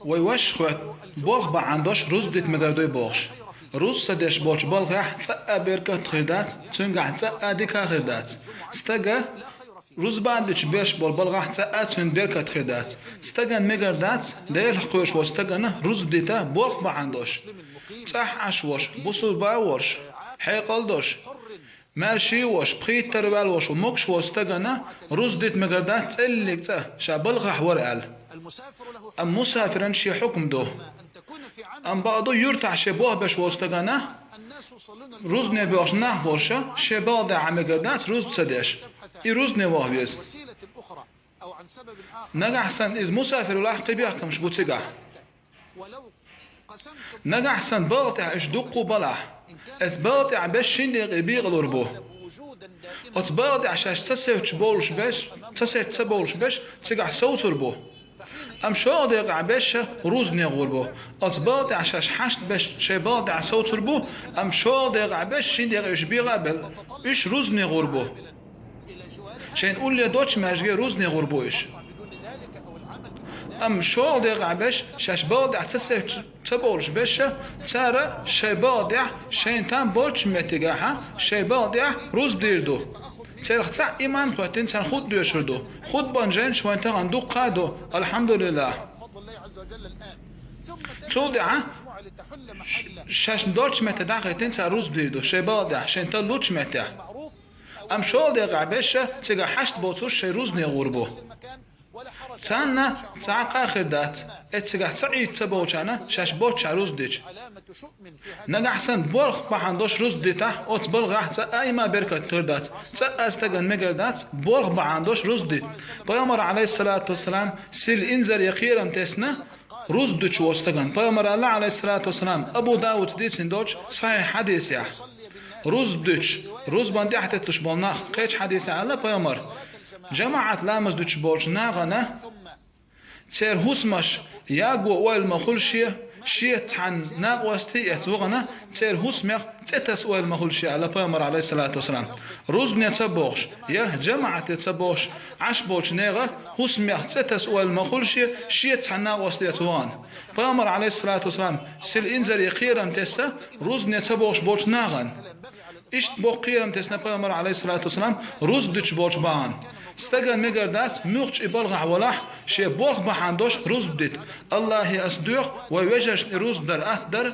ويوش خوات بولغ با عندوش روز ديت مقردوي بوغش روز سدش بولش بولغ تسأ بيركة تخيدات تنقع تسأ ديكا خيدات استقى روز بعدش بيش بولغ تسأ تن بيركة تخيدات استقى مقردات دير خوش واستقى روز ديتا بولغ با عندوش تح عشوش بوصل باورش حيقل دوش ماشي وش بخيت تربال وش ومكش واستقى روز ديت مقردات تسألك تا شابلغ حورقال أم مسافرا شي حكم دو أم بعضو يرتع شبوه بش واستغانا روز نبيوش نحفورشا شبال دا عمي قردات روز تسديش اي روز نبوه بيز نقع حسن إز مسافر ولاحقي بيحكم شبو تقع نقع حسن باطع إش دقو بلح إز باطع بش شندق بيغلور بوه أتباطع شاش تسيوش بولش بش تسيوش بولش بش تقع سوتر بوه أم شاضق عبش روز نغوربو أتباط عشاش حشت بش شباط عصوتر بو أم شاضق عبش شندق إش بيغابل إش روز نغوربو شين قول لي دوتش ماجي روز نغوربو إش أم شاضق عبش شاش باضع تبولش بش تارا شباضع شين تام بولش متجاها شباضع روز ديردو ترخ تاع إيمان خواتين تان خود ديشردو خود بانجين شوين تان عندو قادو الحمد لله تودع شاش مدورش متى داخلتين تان روز ديردو شباضع شين تان لوتش متى أم شو ديق عبشة تيجا حشت بوتوش شي روز نيغوربو تانا تاع آخر دات اتسقع تعيد تبوشانا شاش بوتش روز ديش نجا حسن بورخ بحندوش روز ديتا اوت بلغ حتى اي ما بركة تردات تا استقن مقردات بورخ بحندوش روز ديت بيامر عليه الصلاة والسلام سيل انزل يخيرا تسنا روز ديش واستقن بيامر الله عليه الصلاة والسلام ابو داود ديت سندوش صحيح حديث يا روز ديش روز باندي حتى تشبولنا قيش حديث على بيامر جماعة لامز دوش بولش ناغنا تير هوسمش ياغو اويل مخول شيه تحن ناغوستي اتوغنا تير هوسمخ تتس اويل مخول شيه على بيامر عليه الصلاة والسلام روز نتبوغش يا جماعة تتبوغش عش بولش ناغا هوسمخ تتس اويل مخول شيه تحن ناغوستي اتوغن بيامر عليه الصلاة والسلام سيل انزل يخيرا تسا روز نتبوغش بولش ناغن إشت بوقيرم تسنا بيامر عليه الصلاة والسلام روز ديش بولش بان استقل مقردات موقش إبالغ ولاح شي بولغ بحاندوش روز بديت الله أسدوخ ويوجش روز در أهدر